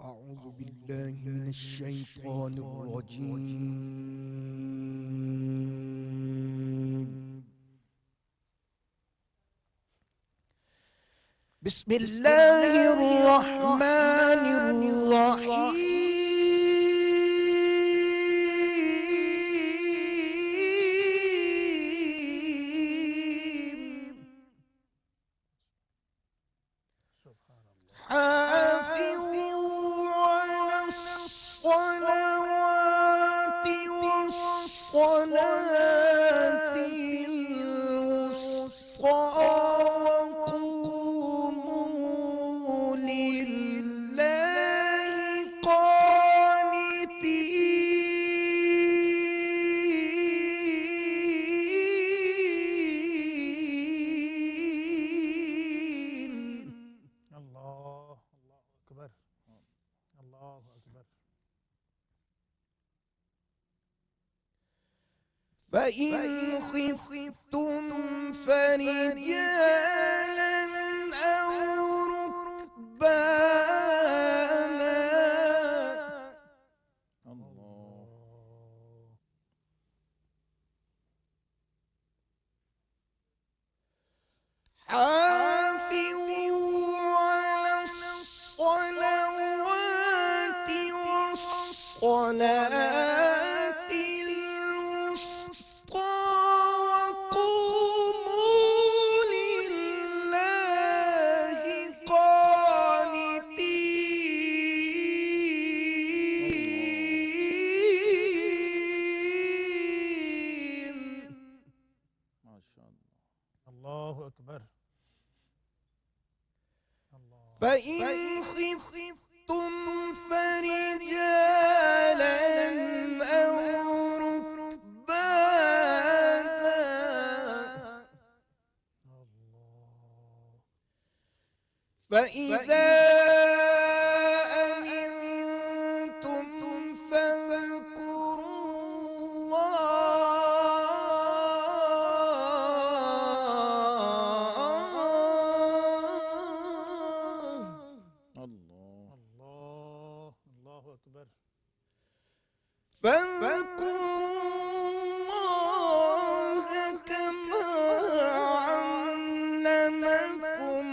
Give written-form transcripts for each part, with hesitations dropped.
أعوذ بالله من الشيطان الرجيم بسم الله الرحمن الرحيم حافظوا على الصلوات والصلاة الوسطى وقوموا لله قانتين. اللہ اکبر، اللہ اکبر. فإن خفتم فرجالا أو ركبانا. حافظوا على الصلوات والصلاة الوسطى وقوموا لله قانتين. ما شاء الله. اللہ اکبر. اللہ. فإن خفتم فرجالا أو ركبانا. فإذا أمنتم فاذكروا الله. اللہ اللہ اکبر. فاذكروا الله كما علمكم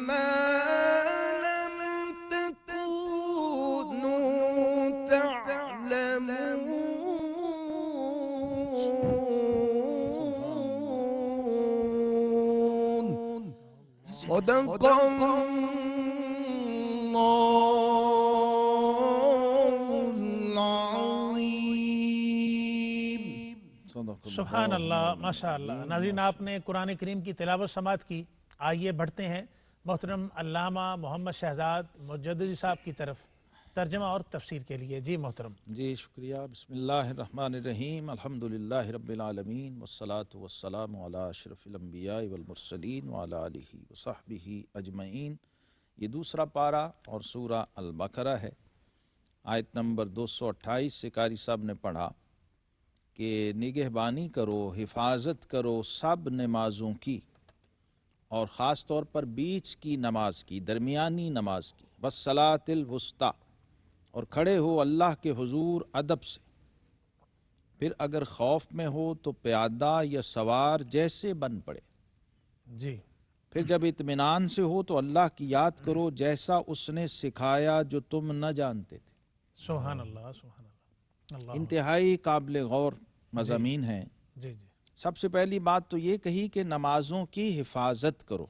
ما لم تكونوا تعلمون. صدق الله العظيم. صدق الله. سبحان اللہ، ماشاء اللہ. ناظرین، آپ نے قرآن کریم کی تلاوت سماعت کی. آئیے بڑھتے ہیں محترم علامہ محمد شہزاد مجددی صاحب کی طرف ترجمہ اور تفسیر کے لیے. جی محترم. جی شکریہ. بسم اللہ الرحمن الرحیم. الحمدللہ رب العالمین والصلاة والسلام علی اشرف الانبیاء والمرسلین وعلی آلہ وصحبہ اجمعین. یہ دوسرا پارہ اور سورہ البقرہ ہے. آیت نمبر 228 سے قاری صاحب نے پڑھا کہ نگہبانی کرو، حفاظت کرو سب نمازوں کی، اور خاص طور پر بیچ کی نماز کی، درمیانی نماز کی، والصلاۃ الوسطیٰ، اور کھڑے ہو اللہ کے حضور ادب سے. پھر اگر خوف میں ہو تو پیادہ یا سوار جیسے بن پڑے. جی. پھر جب اطمینان سے ہو تو اللہ کی یاد کرو جیسا اس نے سکھایا جو تم نہ جانتے تھے. سبحان اللہ، سبحان اللہ. اللہ. انتہائی قابل غور مضامین ہیں. جی جی. سب سے پہلی بات تو یہ کہی کہ نمازوں کی حفاظت کرو.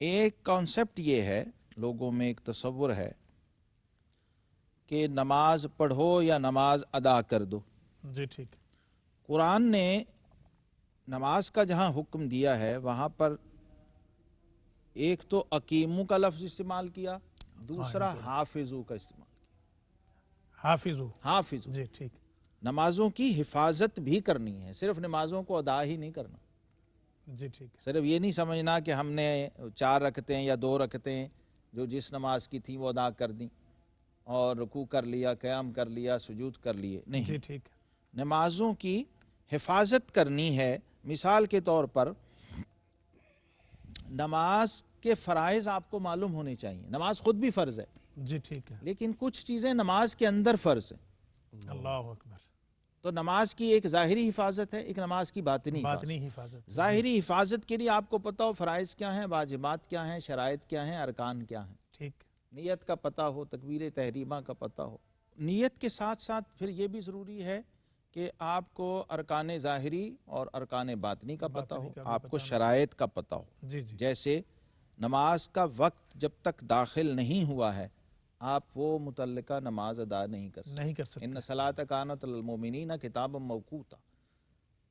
ایک کانسیپٹ یہ ہے، لوگوں میں ایک تصور ہے کہ نماز پڑھو یا نماز ادا کر دو. جی ٹھیک. قرآن نے نماز کا جہاں حکم دیا ہے وہاں پر ایک تو اقیمو کا لفظ استعمال کیا، دوسرا حافظو کا استعمال کیا. حافظو. حافظو، جی ٹھیک. نمازوں کی حفاظت بھی کرنی ہے، صرف نمازوں کو ادا ہی نہیں کرنا. جی ٹھیک. صرف یہ نہیں سمجھنا کہ ہم نے 4 رکعتیں یا 2 رکعتیں جو جس نماز کی تھیں وہ ادا کر دیں اور رکوع کر لیا، قیام کر لیا، سجود کر لیے. جی نہیں، ٹھیک. نمازوں کی حفاظت کرنی ہے. مثال کے طور پر نماز کے فرائض آپ کو معلوم ہونے چاہیے. نماز خود بھی فرض ہے، جی ٹھیک ہے. لیکن کچھ چیزیں نماز کے اندر فرض ہیں. اللہ اکبر. تو نماز کی ایک ظاہری حفاظت ہے، ایک نماز کی باطنی حفاظت۔ باطنی حفاظت، ظاہری حفاظت کے لیے آپ کو پتہ ہو فرائض کیا ہیں، واجبات کیا ہیں، شرائط کیا ہیں، ارکان کیا ہیں، ٹھیک، نیت کا پتہ ہو، تکبیر تحریمہ کا پتہ ہو۔ نیت کے ساتھ ساتھ پھر یہ بھی ضروری ہے کہ آپ کو ارکان ظاہری اور ارکان باطنی کا پتہ ہو، باطنی کا بھی آپ کو پتہ ہو۔ شرائط کا پتہ ہو۔ جی جی، جیسے نماز کا وقت جب تک داخل نہیں ہوا ہے آپ وہ متعلقہ نماز ادا نہیں کر سکتے۔ نہیں کر سکتے۔ ان صلاۃ کانت علی المؤمنین کتابا موقوتا،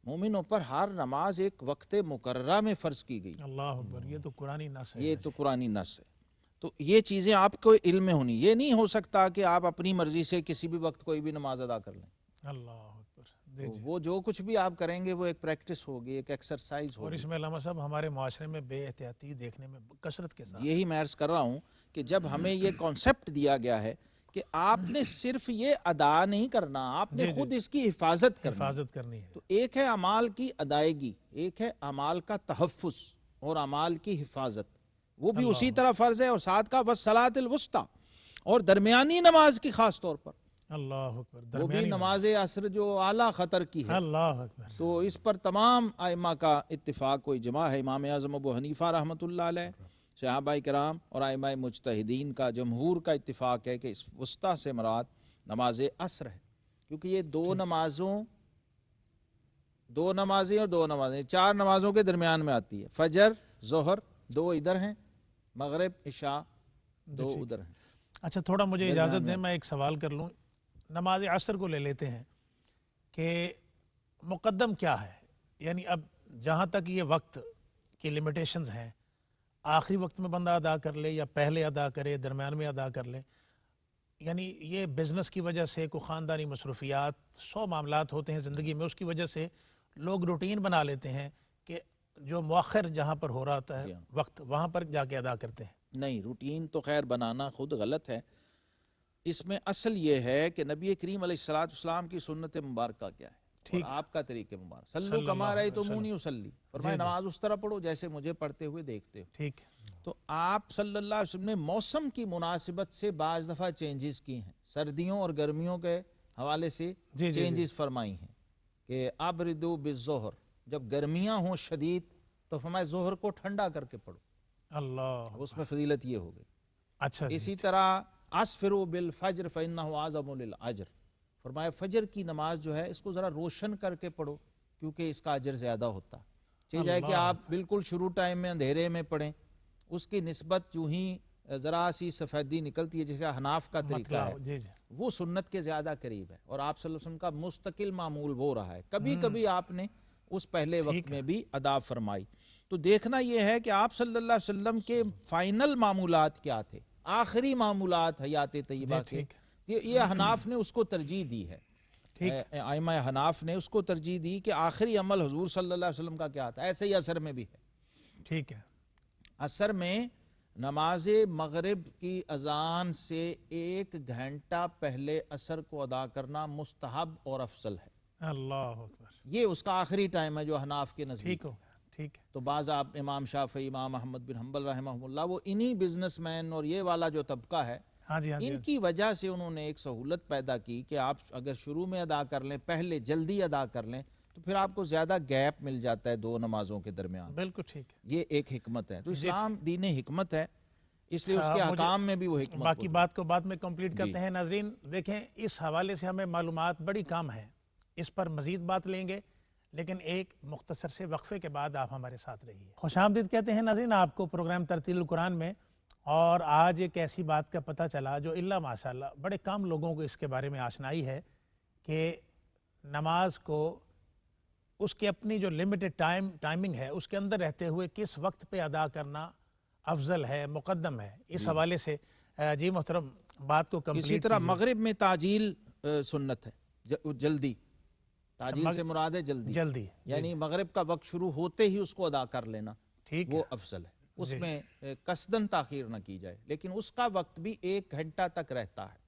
مومنوں پر ہر نماز ایک وقت مقررہ میں فرض کی گئی، اللہ اکبر، یہ تو قرآنی نص ہے۔ یہ تو قرآنی نص ہے۔ تو یہ چیزیں آپ کو علم میں ہونی، یہ نہیں ہو سکتا کہ آپ اپنی مرضی سے کسی بھی وقت کوئی بھی نماز ادا کر لیں۔ اللہ اکبر، جی تو جی۔ وہ جو کچھ بھی آپ کریں گے وہ ایک پریکٹس ہوگی، ایک ایکسرسائز اور ہوگی۔ اس میں علامہ صاحب ہمارے معاشرے میں بے احتیاطی دیکھنے میں کثرت کے ساتھ۔ یہی میں عرض کر رہا ہوں کہ جب ہمیں یہ کانسیپٹ دیا گیا ہے کہ آپ نے صرف یہ ادا نہیں کرنا، آپ نے جی جی، خود اس کی حفاظت کرنی ہے۔ حفاظت کرنی ہے۔ تو ایک ہے اعمال کی ادائیگی، ایک ہے اعمال کا تحفظ اور اعمال کی حفاظت، وہ بھی اسی طرح فرض ہے، اور ساتھ کا والصلاۃ الوسطیٰ، اور درمیانی نماز کی خاص طور پر، اللہ اکبر، وہ بھی درمیانی نماز عصر جو اعلیٰ خطر کی ہے۔ اللہ اکبر، تو اس پر تمام ائمہ کا اتفاق و اجماع ہے۔ امام اعظم ابو حنیفہ رحمۃ اللہ علیہ، صحابہ کرام اور ائمہ مجتہدین کا جمہور کا اتفاق ہے کہ اس وسطیٰ سے مراد نماز عصر ہے، کیونکہ یہ دو نمازیں اور دو نمازیں، چار نمازوں کے درمیان میں آتی ہے۔ فجر، ظہر دو ادھر ہیں، مغرب، عشاء دو ادھر ہیں۔ اچھا تھوڑا مجھے درمیان اجازت دیں، میں۔ میں ایک سوال کر لوں۔ نماز عصر کو لے لیتے ہیں کہ مقدم کیا ہے، یعنی اب جہاں تک یہ وقت کی لیمیٹیشنز ہیں، آخری وقت میں بندہ ادا کر لے یا پہلے ادا کرے، درمیان میں ادا کر لے، یعنی یہ بزنس کی وجہ سے، کوئی خاندانی مصروفیات، 100 معاملات ہوتے ہیں زندگی میں، اس کی وجہ سے لوگ روٹین بنا لیتے ہیں کہ جو مؤخر جہاں پر ہو رہا ہوتا ہے وقت، وہاں پر جا کے ادا کرتے ہیں۔ نہیں، روٹین تو خیر بنانا خود غلط ہے۔ اس میں اصل یہ ہے کہ نبی کریم علیہ الصلوۃ والسلام کی سنت مبارکہ کیا ہے اور آپ کا طریقہ مبارک۔ صلو کما رأیتمونی اصلی، فرمایا نماز اس طرح پڑھو جیسے مجھے پڑھتے ہوئے دیکھتے ہو۔ ٹھیک، تو آپ صلی اللہ علیہ وسلم نے موسم کی مناسبت سے بعض دفعہ چینجز کی ہیں، سردیوں اور گرمیوں کے حوالے سے چینجز فرمائی ہیں کہ ابردو بالظہر، جب گرمیاں ہوں شدید تو فرمایا ظہر کو ٹھنڈا کر کے پڑھو، اللہ، اس میں فضیلت یہ ہو گئی۔ اچھا جی، اسی طرح اسفروا بالفجر فإنہ اعظم للأجر، فرمایا فجر کی نماز جو ہے اس کو ذرا روشن کر کے پڑھو کیونکہ اس کا اجر زیادہ ہوتا ہے۔ چاہے کہ آپ بالکل شروع ٹائم میں اندھیرے میں پڑھیں، اس کی نسبت جو ہی ذرا سی سفیدی نکلتی ہے جیسے حناف کا طریقہ ہے، جی جی، وہ سنت کے زیادہ قریب ہے، اور آپ صلی اللہ علیہ وسلم کا مستقل معمول وہ رہا ہے۔ کبھی کبھی آپ نے اس پہلے وقت میں بھی ادا فرمائی۔ تو دیکھنا یہ ہے کہ آپ صلی اللہ علیہ وسلم کے فائنل معمولات کیا تھے، آخری معمولات حیات طیبہ کے، یہ حناف نے اس کو ترجیح دی ہے۔ ائمہ حناف نے اس کو ترجیح دی کہ آخری عمل حضور صلی اللہ علیہ وسلم کا کیا تھا۔ ایسے ہی عصر میں بھی ہے۔ ٹھیک ہے، عصر میں نماز مغرب کی اذان سے 1 گھنٹہ پہلے عصر کو ادا کرنا مستحب اور افضل ہے۔ اللہ اکبر، یہ اس کا آخری ٹائم ہے جو حناف کے نزدیک۔ ٹھیک ہو گیا، ٹھیک ہے، تو بعض آپ امام شافعی، امام احمد بن حنبل رحمہ اللہ، وہ انہی بزنس مین اور یہ والا جو طبقہ ہے، ہاں جی، ہاں جی، ان کی وجہ سے انہوں نے ایک سہولت پیدا کی کہ آپ اگر شروع میں ادا کر لیں، پہلے جلدی ادا کر لیں، تو پھر آپ کو زیادہ گیپ مل جاتا ہے دو نمازوں کے درمیان۔ بالکل ٹھیک ہے۔ یہ ایک حکمت ہے۔ تو اسلام دین حکمت ہے، اس لیے اس کے احکام میں بھی وہ حکمت باقی بات کو بعد میں کمپلیٹ جی۔ کرتے ہیں۔ ناظرین دیکھیں، اس حوالے سے ہمیں معلومات بڑی کم ہے، اس پر مزید بات لیں گے، لیکن ایک مختصر سے وقفے کے بعد آپ ہمارے ساتھ رہیے۔ خوش آمدید کہتے ہیں ناظرین آپ کو پروگرام ترتیل القرآن میں، اور آج ایک ایسی بات کا پتہ چلا جو اللہ ماشاءاللہ بڑے کم لوگوں کو اس کے بارے میں آشنائی ہے کہ نماز کو اس کے اپنی جو لمیٹڈ ٹائمنگ ہے اس کے اندر رہتے ہوئے کس وقت پہ ادا کرنا افضل ہے، مقدم ہے۔ اس حوالے سے جی محترم بات کو کمپلیٹ اسی طرح مغرب میں تعجیل سنت ہے، جلدی، تعجیل سے مراد ہے جلدی، یعنی مغرب کا وقت شروع ہوتے ہی اس کو ادا کر لینا، وہ افضل ہے۔ اس میں قصدن تاخیر نہ کی جائے، لیکن اس کا وقت بھی 1 گھنٹہ تک رہتا ہے۔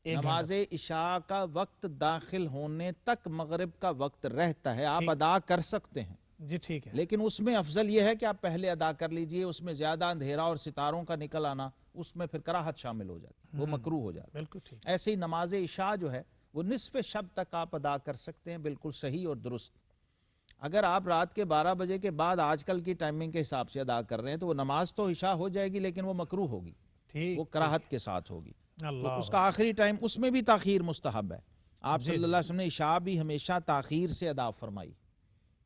نماز عشاء کا وقت داخل ہونے تک مغرب کا وقت رہتا ہے، آپ ادا کر سکتے ہیں، جی ٹھیک ہے، لیکن اس میں افضل یہ ہے کہ آپ پہلے ادا کر لیجئے۔ اس میں زیادہ اندھیرا اور ستاروں کا نکل آنا، اس میں پھر کراہت شامل ہو جاتی ہے، وہ مکروہ ہو جاتا ہے۔ بالکل ٹھیک، ایسے ہی نماز عشاء جو ہے وہ نصف شب تک آپ ادا کر سکتے ہیں، بالکل صحیح اور درست۔ اگر آپ رات کے 12 بجے کے بعد آج کل کی ٹائمنگ کے حساب سے ادا کر رہے ہیں تو وہ نماز تو عشاء ہو جائے گی لیکن وہ مکروہ ہوگی، ٹھیک وہ کراہت کے ساتھ ہوگی۔ تو اللہ اس کا آخری ٹائم، اس میں بھی تاخیر مستحب ہے۔ آپ جی، صلی جی، اللہ علیہ وسلم نے عشاء بھی ہمیشہ تاخیر سے ادا فرمائی۔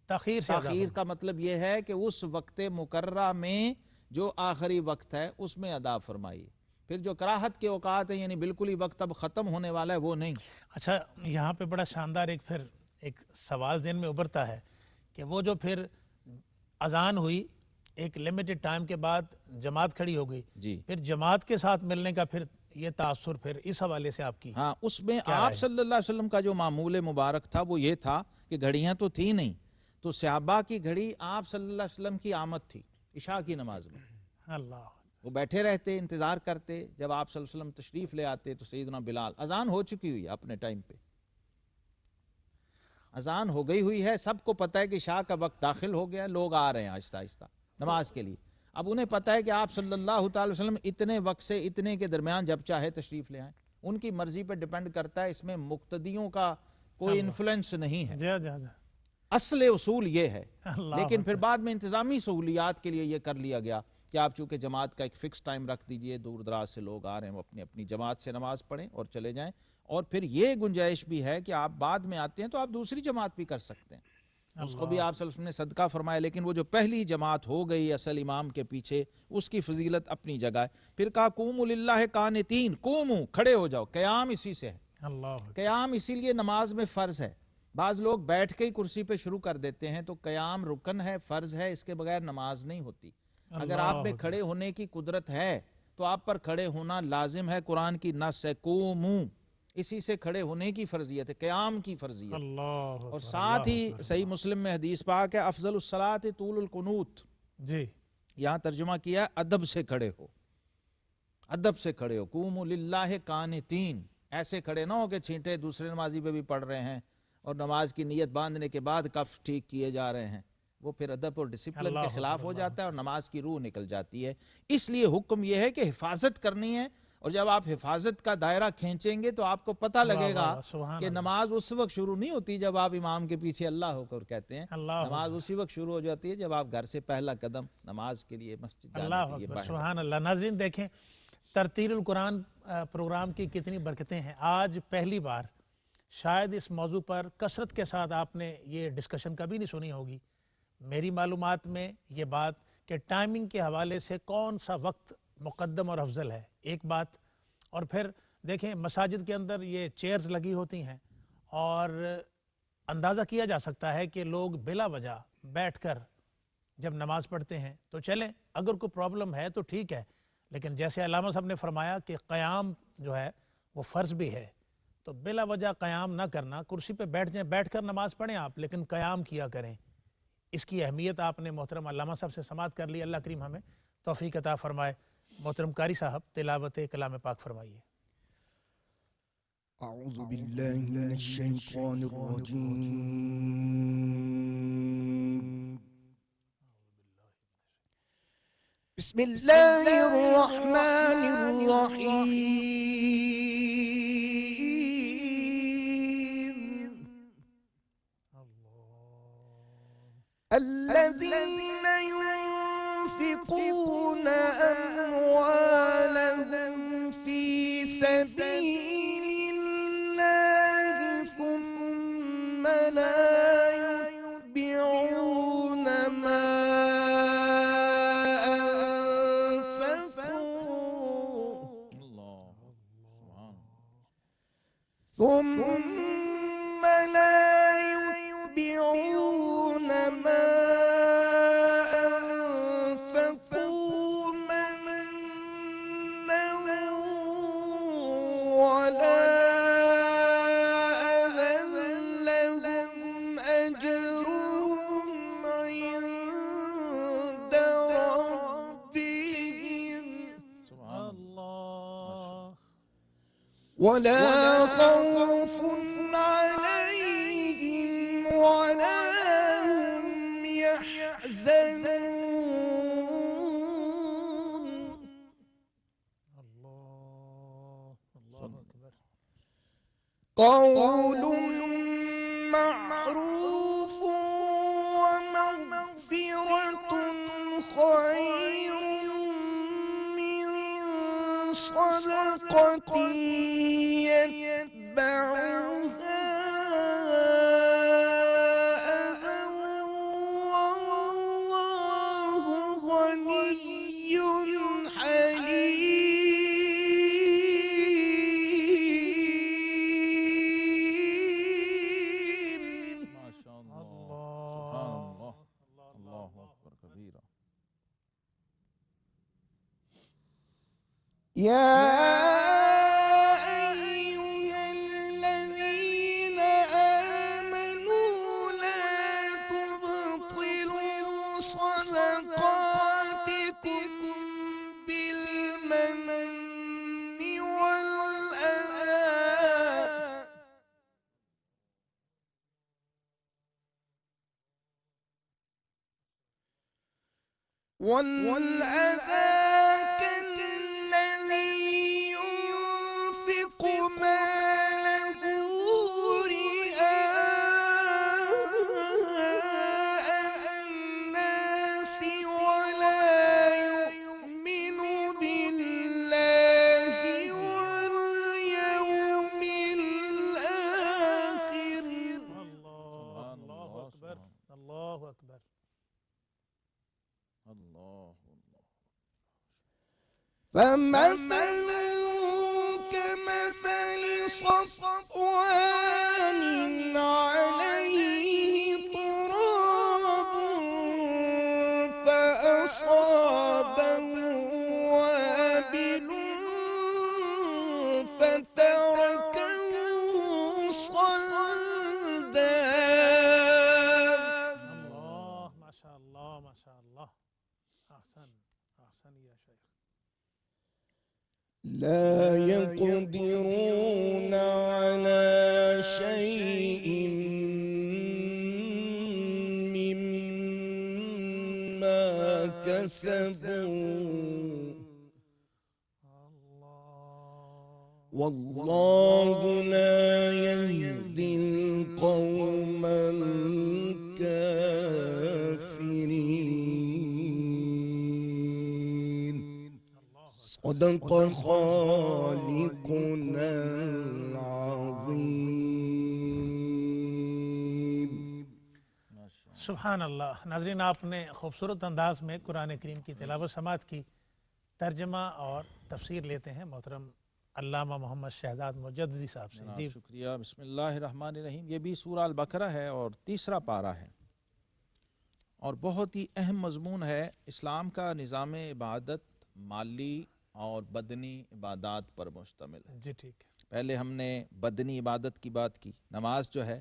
تاخیر سے ادا تاخیر کا مطلب یہ ہے کہ اس وقت مقررہ میں جو آخری وقت ہے اس میں ادا فرمائی۔ پھر جو کراہت کے اوقات ہیں یعنی بالکل ہی وقت اب ختم ہونے والا ہے وہ نہیں۔ اچھا، یہاں پہ بڑا شاندار ایک سوال ذہن میں ابھرتا ہے کہ وہ جو پھر اذان ہوئی، ایک لمیٹڈ ٹائم کے بعد جماعت کھڑی ہو گئی، جی پھر جماعت کے ساتھ ملنے کا پھر یہ تاثر پھر اس حوالے سے آپ کی ہاں، اس میں کیا رائے آپ ہے؟ صلی اللہ علیہ وسلم کا جو معمول مبارک تھا وہ یہ تھا کہ گھڑیاں تو تھی نہیں، تو صحابہ کی گھڑی آپ صلی اللہ علیہ وسلم کی آمد تھی عشاء کی نماز میں۔ اللہ وہ بیٹھے رہتے، انتظار کرتے، جب آپ صلی اللہ علیہ وسلم تشریف لے آتے تو سیدنا بلال، اذان ہو چکی ہوئی ہے اپنے ٹائم پہ، اذان ہو گئی ہوئی ہے، سب کو پتہ ہے کہ عشاء کا وقت داخل ہو گیا، لوگ آ رہے ہیں آہستہ آہستہ نماز کے لیے۔ اب انہیں پتہ ہے کہ آپ صلی اللہ تعالی وسلم اتنے وقت سے اتنے کے درمیان جب چاہے تشریف لے آئیں، ان کی مرضی پہ ڈیپینڈ کرتا ہے، اس میں مقتدیوں کا کوئی انفلوئنس نہیں ہے۔ جا جا جا اصل اصول یہ ہے، اللہ لیکن پھر بعد میں انتظامی سہولیات کے لیے یہ کر لیا گیا کہ آپ چونکہ جماعت کا ایک فکس ٹائم رکھ دیجئے، دور دراز سے لوگ آ رہے ہیں وہ اپنی اپنی جماعت سے نماز پڑھیں اور چلے جائیں، اور پھر یہ گنجائش بھی ہے کہ آپ بعد میں آتے ہیں تو آپ دوسری جماعت بھی کر سکتے ہیں، اس کو بھی آپ صلی اللہ علیہ وسلم نے صدقہ فرمایا۔ لیکن وہ جو پہلی جماعت ہو گئی اصل امام کے پیچھے، اس کی فضیلت اپنی جگہ ہے۔ پھر کہا قوموا للہ قانتین، قوموا کھڑے ہو جاؤ، قیام اسی سے ہے۔ اللہ قیام اسی لیے نماز میں فرض ہے۔ بعض لوگ بیٹھ کے ہی کرسی پہ شروع کر دیتے ہیں، تو قیام رکن ہے، فرض ہے، اس کے بغیر نماز نہیں ہوتی۔ اگر آپ میں کھڑے ہونے کی قدرت ہے تو آپ پر کھڑے ہونا لازم ہے، قرآن کی نص ہے قوموا، اسی سے کھڑے ہونے کی فرضیت ہے، قیام کی فرضیت۔ اللہ اور ساتھ ہی صحیح مسلم میں حدیث پاک ہے افضل الصلاۃ طول القنوت، جی، یہاں ترجمہ کیا ہے ادب سے کھڑے ہو، ادب سے کھڑے ہو، قوموا للہ قانتین، ایسے کھڑے نہ ہو کہ چھینٹے دوسرے نمازی پہ بھی پڑھ رہے ہیں اور نماز کی نیت باندھنے کے بعد کف ٹھیک کیے جا رہے ہیں، وہ پھر ادب اور ڈسپلن کے خلاف ہو جاتا ہے اور نماز کی روح نکل جاتی ہے۔ اس لیے حکم یہ ہے کہ حفاظت کرنی ہے، اور جب آپ حفاظت کا دائرہ کھینچیں گے تو آپ کو پتہ لگے گا سبحان کہ اللہ، نماز اس وقت شروع نہیں ہوتی جب آپ امام کے پیچھے اللہ ہو کر کہتے ہیں، اللہ نماز اسی وقت شروع ہو جاتی ہے جب آپ گھر سے پہلا قدم نماز کے لیے مسجد جانے اللہ کے لیے اکبر، باہر۔ سبحان اللہ۔ ناظرین دیکھیں ترتیل القرآن پروگرام کی کتنی برکتیں ہیں۔ آج پہلی بار شاید اس موضوع پر کثرت کے ساتھ آپ نے یہ ڈسکشن کبھی نہیں سنی ہوگی۔ میری معلومات میں یہ بات کہ ٹائمنگ کے حوالے سے کون سا وقت مقدم اور افضل ہے، ایک بات، اور پھر دیکھیں مساجد کے اندر یہ چیئرز لگی ہوتی ہیں اور اندازہ کیا جا سکتا ہے کہ لوگ بلا وجہ بیٹھ کر جب نماز پڑھتے ہیں تو چلیں، اگر کوئی پرابلم ہے تو ٹھیک ہے، لیکن جیسے علامہ صاحب نے فرمایا کہ قیام جو ہے وہ فرض بھی ہے، تو بلا وجہ قیام نہ کرنا، کرسی پہ بیٹھ جائیں، بیٹھ کر نماز پڑھیں آپ، لیکن قیام کیا کریں۔ اس کی اہمیت آپ نے محترم علامہ صاحب سے سماعت کر لی، اللہ کریم ہمیں توفیق عطا فرمائے۔ محترم قاری صاحب تلاوت کلام پاک فرمائیے۔ أعوذ بالله من الشيطان الرجيم. بسم الله الرحمن الرحيم. الذين ينفقون أموالهم في سبيل الله ثم لا يتبعون ما أنفقوا اللہ سبحان ثم لا يتبعون ما أنفقوا منا ولا أذى لهم أجرهم عند ربهم سبحان اللہ، ولا خوف عليهم ولا هم يحزنون اللہ، اللہ اکبر۔ قول معروف ومغفرة خير من صدقة يتبعها أذى والله غني حليم. ما شاء اللہ، سبحان اللہ، اللہ اکبر کبیرہ. يا أيها الذين آمنوا لا تبطلوا صدقاتكم بالمن والأذى كالذي ينفق ماله رئاء الناس ولا يؤمن بالله واليوم الآخر. اللہ اکبر، اللہ اکبر. اللہ فمثل كمثل صفوان عليه تراب فأصابه وابل فتركه صلدا. اللہ، ماشاء اللہ، ماشاء اللہ. احسن احسن یا شیخ. لا يقدرون على شيء مما كسبوا والله لا يهدي القوم الكافرين. صدق خالقنا العظيم. سبحان اللہ. ناظرین، آپ نے خوبصورت انداز میں قرآن کریم کی تلاوت سماعت کی. ترجمہ اور تفسیر لیتے ہیں محترم علامہ محمد شہزاد مجددی صاحب سے. جناب جی شکریہ. بسم اللہ الرحمن الرحیم. یہ بھی سورہ البقرہ ہے اور تیسرا پارہ ہے اور بہت ہی اہم مضمون ہے. اسلام کا نظام عبادت مالی اور بدنی عبادات پر مشتمل ہے. جی ٹھیک ہے. پہلے ہم نے بدنی عبادت کی بات کی. نماز جو ہے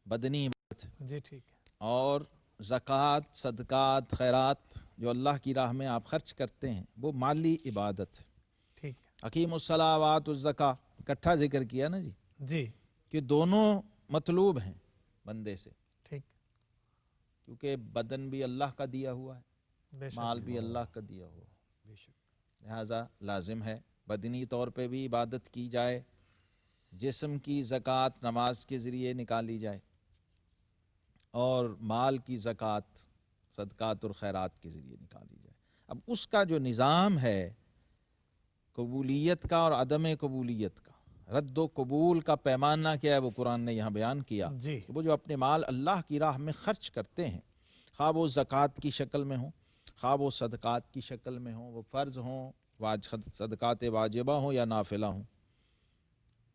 بدنی عبادت ہے، جی ٹھیک ہے. اور زکوٰۃ، صدقات، خیرات جو اللہ کی راہ میں آپ خرچ کرتے ہیں وہ مالی عبادت ہے. ٹھیک ہے. حکیم الصلاوات الزکاة اکٹھا ذکر کیا نا جی، جی کہ دونوں مطلوب ہیں بندے سے، ٹھیک. کیونکہ بدن بھی اللہ کا دیا ہوا ہے، بے شک. مال بھی اللہ کا دیا ہوا ہے. لہٰذا لازم ہے بدنی طور پہ بھی عبادت کی جائے، جسم کی زکوٰۃ نماز کے ذریعے نکالی جائے، اور مال کی زکوٰۃ صدقات اور خیرات کے ذریعے نکالی جائے. اب اس کا جو نظام ہے قبولیت کا اور عدم قبولیت کا، رد و قبول کا پیمانہ کیا ہے، وہ قرآن نے یہاں بیان کیا. جی کہ وہ جو اپنے مال اللہ کی راہ میں خرچ کرتے ہیں، خواہ وہ زکوٰۃ کی شکل میں ہوں، خواہ وہ صدقات کی شکل میں ہوں، وہ فرض ہوں، صدقات واجبہ ہوں یا نافلہ ہوں،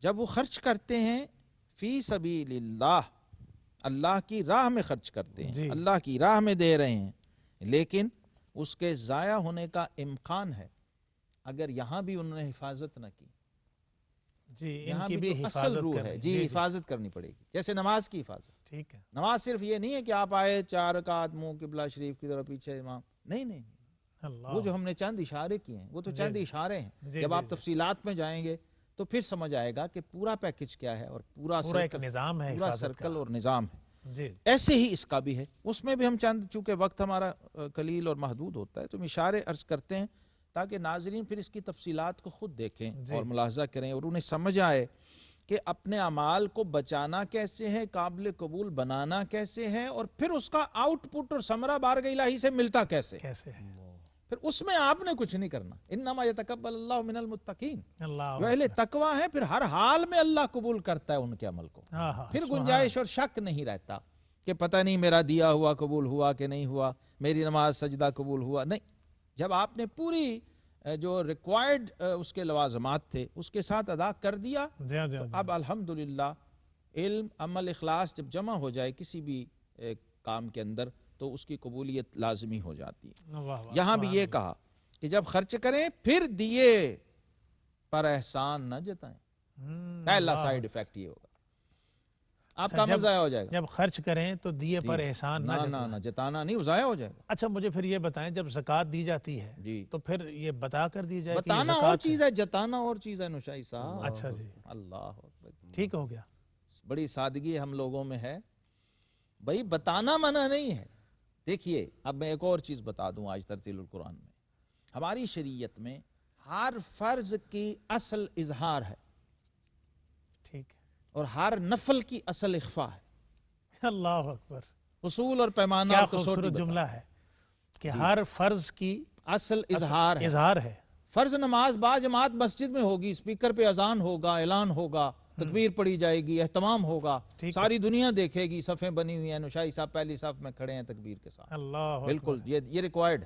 جب وہ خرچ کرتے ہیں فی سبیل اللہ، اللہ کی راہ میں خرچ کرتے ہیں، جی. اللہ کی راہ میں دے رہے ہیں، لیکن اس کے ضائع ہونے کا امکان ہے اگر یہاں بھی انہوں نے حفاظت نہ کی. جی ان یہاں کی بھی بھی جو اصل حفاظت روح کرنی. ہے، جی حفاظت کرنی پڑے گی. جیسے نماز کی حفاظت. ٹھیک ہے. نماز صرف یہ نہیں ہے کہ آپ آئے 4 رکعت منہ قبلہ شریف کی طرف پیچھے امام، نہیں نہیں، اللہ. وہ جو ہم نے چند اشارے کیے ہیں وہ تو چند اشارے ہیں. جی جب جی آپ جی. تفصیلات میں جائیں گے تو پھر سمجھ آئے گا کہ پورا پیکج کیا ہے اور پورا پورا ایک سرکل، نظام ہے پورا حفاظت سرکل کا. اور نظام ہے. جی ایسے ہی اس کا بھی ہے. اس میں بھی ہم چند، چونکہ وقت ہمارا قلیل اور محدود ہوتا ہے، تو ہم اشارے عرض کرتے ہیں تاکہ ناظرین پھر اس کی تفصیلات کو خود دیکھیں جی. اور ملاحظہ کریں اور انہیں سمجھ آئے کہ اپنے اعمال کو بچانا کیسے ہے، قابل قبول بنانا کیسے ہے، اور پھر اس کا آؤٹ پٹ اور ثمرہ بارگاہ الہی سے ملتا کیسے، کیسے ہے؟ پھر اس میں آپ نے کچھ نہیں کرنا. انما یتقبل اللہ من المتقین، اللہ جو اہل تقوی ہے پھر ہر حال میں اللہ قبول کرتا ہے ان کے عمل کو. پھر گنجائش اور شک نہیں رہتا کہ پتہ نہیں میرا دیا ہوا قبول ہوا کہ نہیں ہوا، میری نماز سجدہ قبول ہوا. نہیں، جب آپ نے پوری جو ریکوائرڈ اس کے لوازمات تھے اس کے ساتھ ادا کر دیا، تو اب الحمدللہ علم عمل اخلاص جب جمع ہو جائے کسی بھی کام کے اندر تو اس کی قبولیت لازمی ہو جاتی ہے. یہاں بھی یہ کہا کہ جب خرچ کریں پھر دیے پر احسان نہ جتائیں. پہلا سائیڈ افیکٹ یہ ہوگا، آپ کا عمل ضائع ہو جائے گا. جب خرچ کریں تو دیے پر احسان نہ جتائیں. نہ جتانا نہیں، ضائع ہو جائے گا. اچھا مجھے پھر یہ بتائیں، جب زکوٰۃ دی جاتی ہے جی، تو پھر یہ بتا کر دی جائے کہ بتانا یہ اور زکوٰۃ چیز ہے، جتانا اور چیز ہے. نشائی صاحب، اچھا جی، اللہ اکبر، ٹھیک ہو گیا. بڑی سادگی ہم لوگوں میں ہے. بھائی بتانا منع نہیں ہے. دیکھیے اب میں ایک اور چیز بتا دوں. آج ترتیل القرآن میں ہماری شریعت میں ہر فرض کی اصل اظہار ہے، ٹھیک، اور ہر نفل کی اصل اخفاء ہے. اللہ اکبر، اصول اور پیمانہ کیا اور کسوٹی خوبصورت جملہ ہے کہ ہر فرض کی اصل اظہار ہے. اظہار ہے. فرض نماز با جماعت مسجد میں ہوگی، اسپیکر پہ اذان ہوگا، اعلان ہوگا، تکبیر پڑھی جائے گی، اہتمام ہوگا، ساری دنیا دیکھے گی، صفیں بنی ہوئی ہیں، نشائی صاحب پہلی صف میں کھڑے ہیں تکبیر کے ساتھ. اللہ بالکل یہ ریکوائرڈ،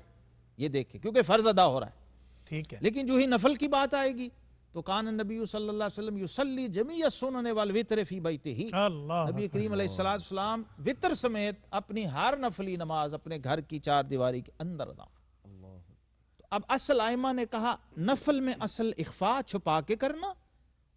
یہ دیکھے کیونکہ فرض ادا ہو رہا ہے. ٹھیک ہے. لیکن جو ہی نفل کی بات آئے گی تو کان النبی صلی اللہ علیہ وسلم یصلی جمیع السنن والوتر فی بیتہ. اللہ نبی کریم علیہ السلام وطر سمیت اپنی ہر نفلی نماز اپنے گھر کی چار دیواری کے اندر ادا. تو اب اصل ائمہ نے کہا نفل میں اصل اخفاء چھپا کے کرنا،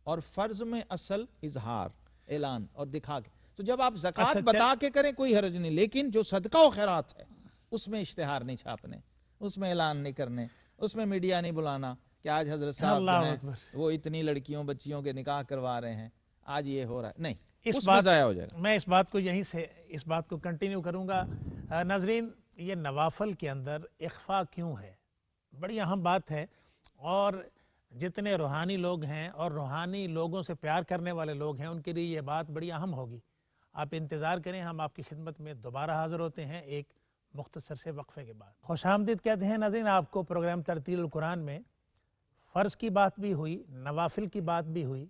اور فرض میں اصل اظہار اعلان اور دکھا کے. تو جب آپ زکوٰۃ بتا کے کریں کوئی حرج نہیں، لیکن جو صدقہ و خیرات ہے اس میں اشتہار نہیں چھاپنے، اس میں اعلان نہیں کرنے، اس میں میڈیا نہیں بلانا کہ آج حضرت صاحب جو ہیں وہ اتنی لڑکیوں بچیوں کے نکاح کروا رہے ہیں، آج یہ ہو رہا ہے. نہیں، اس میں ضائع ہو جائے گا. میں اس بات کو یہیں سے اس بات کو کنٹینیو کروں گا. ناظرین، یہ نوافل کے اندر اخفاء کیوں ہے؟ بڑی اہم بات ہے، اور جتنے روحانی لوگ ہیں اور روحانی لوگوں سے پیار کرنے والے لوگ ہیں ان کے لیے یہ بات بڑی اہم ہوگی. آپ انتظار کریں، ہم آپ کی خدمت میں دوبارہ حاضر ہوتے ہیں ایک مختصر سے وقفے کے بعد. خوش آمدید کہتے ہیں ناظرین آپ کو پروگرام ترتیل القرآن میں. فرض کی بات بھی ہوئی، نوافل کی بات بھی ہوئی.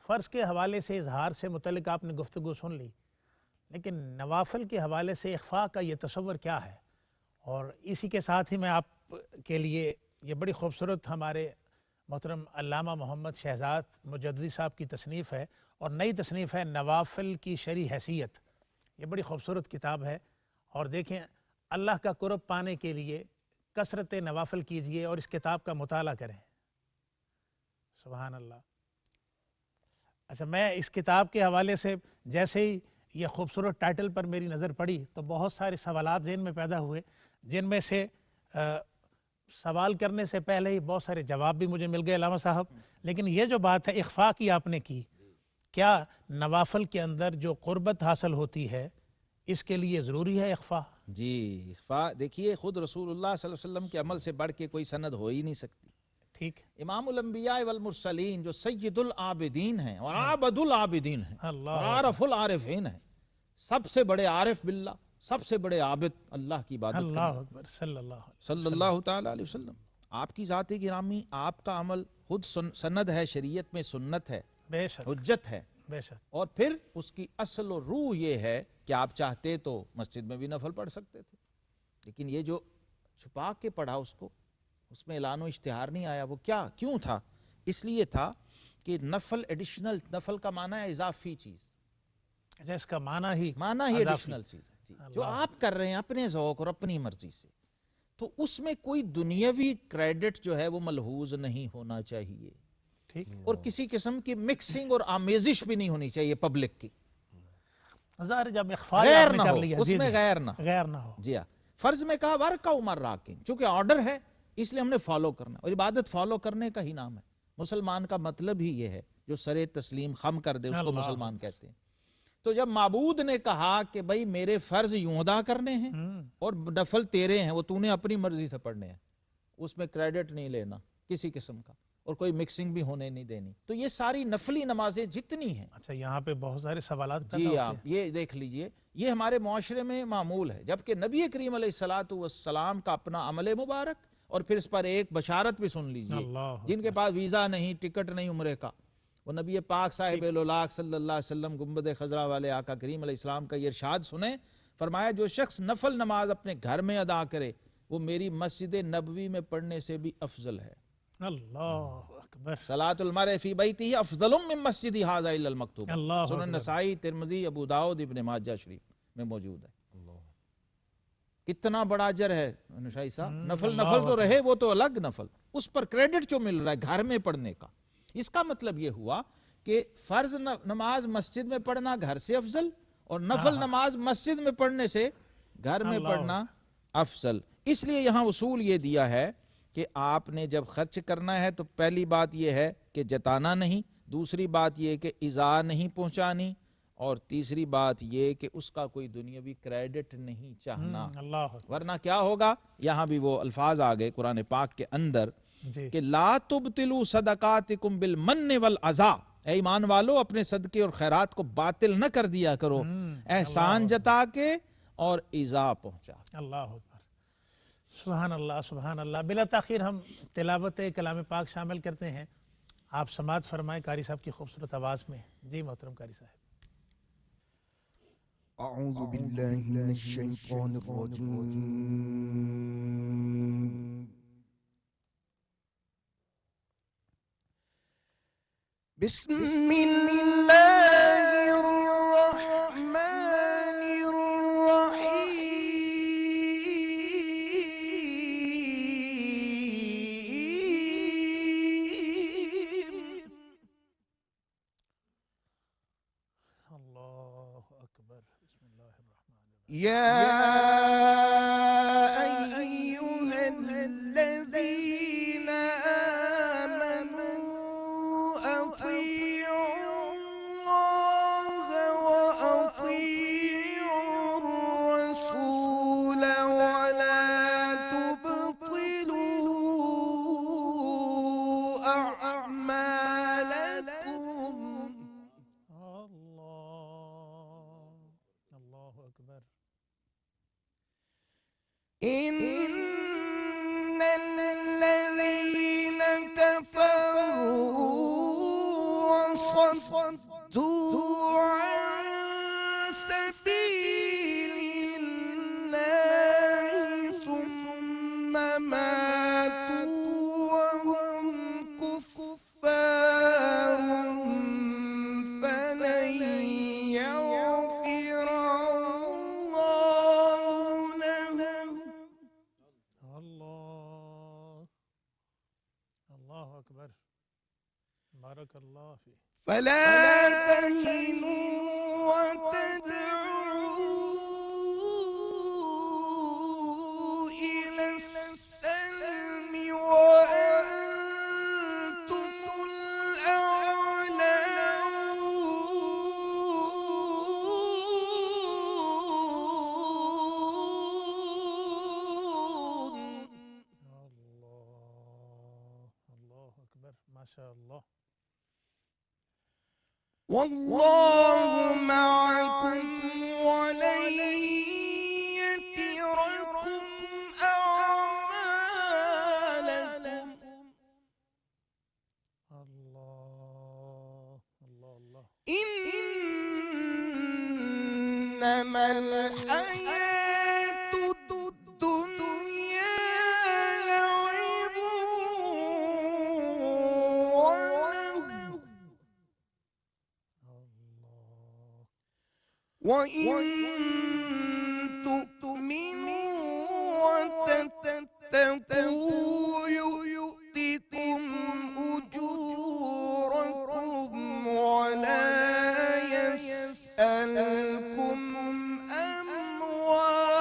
فرض کے حوالے سے اظہار سے متعلق آپ نے گفتگو سن لی، لیکن نوافل کے حوالے سے اخفاء کا یہ تصور کیا ہے؟ اور اسی کے ساتھ ہی میں آپ کے لیے یہ بڑی خوبصورت ہمارے محترم علامہ محمد شہزاد مجددی صاحب کی تصنیف ہے، اور نئی تصنیف ہے نوافل کی شرعی حیثیت. یہ بڑی خوبصورت کتاب ہے، اور دیکھیں اللہ کا قرب پانے کے لیے کثرت نوافل کیجئے اور اس کتاب کا مطالعہ کریں. سبحان اللہ. اچھا، میں اس کتاب کے حوالے سے جیسے ہی یہ خوبصورت ٹائٹل پر میری نظر پڑی تو بہت سارے سوالات ذہن میں پیدا ہوئے، جن میں سے سوال کرنے سے پہلے ہی بہت سارے جواب بھی مجھے مل گئے علامہ صاحب. لیکن یہ جو بات ہے اخفاء کی آپ نے کی، کیا نوافل کے اندر جو قربت حاصل ہوتی ہے اس کے لیے ضروری ہے اخفاء؟ جی، اخفاء دیکھیے خود رسول اللہ صلی اللہ علیہ وسلم کے عمل سے بڑھ کے کوئی سند ہو ہی نہیں سکتی. ٹھیک. امام الانبیاء والمرسلین جو سید العابدین ہیں اور عابد العابدین ہیں اور عارف العارفین ہیں، سب سے بڑے عارف باللہ، سب سے بڑے عابد اللہ کی عبادت کرنے. اللہ اکبر، صلی اللہ تعالی علیہ وسلم. آپ کی ذات گرامی، آپ کا عمل خود سند ہے، شریعت میں سنت ہے، بے شک، حجت ہے. بے شک. اور پھر اس کی اصل و روح یہ ہے کہ آپ چاہتے تو مسجد میں بھی نفل پڑھ سکتے تھے، لیکن یہ جو چھپا کے پڑھا اس میں اعلان و اشتہار نہیں آیا. وہ کیوں تھا؟ اس لیے تھا کہ نفل ایڈیشنل، نفل کا معنی ہے اضافی چیز. اچھا، اس کا معنی ہی ایڈیشنل چیز ہے جی، جو آپ کر رہے ہیں اپنے ذوق اور اپنی مرضی سے، تو اس میں کوئی دنیاوی کریڈٹ جو ہے وہ ملحوظ نہیں ہونا چاہیے. ٹھیک. اور کسی قسم کی مکسنگ اور آمیزش بھی نہیں ہونی چاہیے پبلک کی. ظاہر جب اخفاء غیر آپ نے نہ کر ہو، لیا، اس میں غیر نہ ہو. جی ہاں. فرض میں کہا ورکع مراکن، چونکہ آرڈر ہے اس لیے ہم نے فالو کرنا، اور عبادت فالو کرنے کا ہی نام ہے. مسلمان کا مطلب ہی یہ ہے جو سر تسلیم خم کر دے اس کو مسلمان کہتے ہیں. تو جب معبود نے کہا کہ بھئی میرے فرض یوں ادا کرنے ہیں اور نفل تیرے ہیں، وہ تو نے اپنی مرضی سے پڑھنے ہیں، اس میں کریڈٹ نہیں لینا کسی قسم کا. اور کوئی مکسنگ بھی ہونے نہیں دینی. تو یہ ساری نفلی نمازیں جتنی ہیں. اچھا یہاں پہ بہت سارے سوالات پیدا جی ہوتے آپ ہیں. یہ دیکھ لیجئے یہ ہمارے معاشرے میں معمول ہے، جبکہ نبی کریم علیہ الصلاۃ والسلام کا اپنا عمل مبارک اور پھر اس پر ایک بشارت بھی سن لیجئے. اللہ جن کے پاس ویزا نہیں، ٹکٹ نہیں عمرے کا، وہ نبی پاک صاحب الاولاق صلی اللہ علیہ وسلم گنبد خضرا والے آقا کریم علیہ السلام کا یہ ارشاد سنیں. فرمایا جو شخص نفل نماز اپنے گھر میں ادا کرے وہ میری مسجد نبوی میں پڑھنے سے بھی افضل ہے. اللہ اکبر. صلاۃ المرء فی بیتہ افضل من مسجد ھذا الا المکتوبہ. اللہ سنن اکبر. نسائی، ترمذی، ابو داؤد، ابن ماجہ شریف میں موجود ہے. کتنا بڑا اجر ہے نشائی صاحب. نفل تو رہے وہ تو الگ نفل، اس پر کریڈٹ جو مل رہا ہے گھر میں پڑھنے کا. اس کا مطلب یہ ہوا کہ فرض نماز مسجد میں پڑھنا گھر سے افضل، اور نفل نماز مسجد میں پڑھنے سے گھر میں پڑھنا افضل. اس لیے یہاں اصول یہ دیا ہے کہ آپ نے جب خرچ کرنا ہے تو پہلی بات یہ ہے کہ جتانا نہیں، دوسری بات یہ کہ ایذا نہیں پہنچانی، اور تیسری بات یہ کہ اس کا کوئی دنیاوی کریڈٹ نہیں چاہنا. اللہ ورنہ کیا ہوگا، یہاں بھی وہ الفاظ آ گئے قرآن پاک کے اندر جی. کہ لا تبطلوا صدقاتکم بالمن والعزا. اے ایمان والو اپنے صدقے اور خیرات کو باطل نہ کر دیا کرو، احسان جتا کے اور ایذا پہنچا. اللہ اکبر. سبحان اللہ سبحان اللہ. بلا تاخیر ہم تلاوت کلام پاک شامل کرتے ہیں. آپ سماعت فرمائیں قاری صاحب کی خوبصورت آواز میں. جی محترم قاری صاحب. أعوذ بالله من الشيطان الرجيم. بسم الله الرحمن الرحيم. اللہ اکبر. بسم اللہ الرحمن الرحیم. يا أيها الذين آمنوا أطيعوا الله وأطيعوا الرسول ولا تبطلوا أعمالكم. اللہ اکبر. إن الذين كفروا وصدوا عن سبيل الله ثم ماتوا وهم كفار فلن يغفر الله لهم. اللہ اکبر. بارک اللہ فی. فلا تهنوا وتدعوا إلى السلم وأنتم الأعلون. اللہ اکبر. ماشاء اللہ. والله معكم ولن يتركم أعمالكم. اللہ اللہ. إنما الحياة الدنيا لعب ولهو وإن تؤمنوا وتتقوا يؤتكم أجوركم ولا يسألكم أموالكم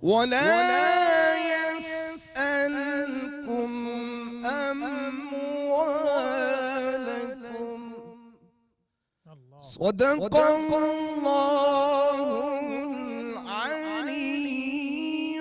ولا يسألكم أموالكم. صدق الله العلي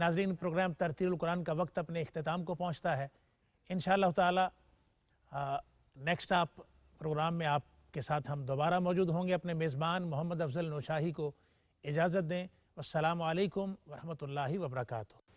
ناظرین، پروگرام ترتیل القرآن کا وقت اپنے اختتام کو پہنچتا ہے۔ انشاءاللہ تعالی نیکسٹ پروگرام میں آپ کے ساتھ ہم دوبارہ موجود ہوں گے۔ اپنے میزبان محمد افضل نوشاہی کو اجازت دیں۔ والسلام علیکم ورحمۃ اللہ وبرکاتہ۔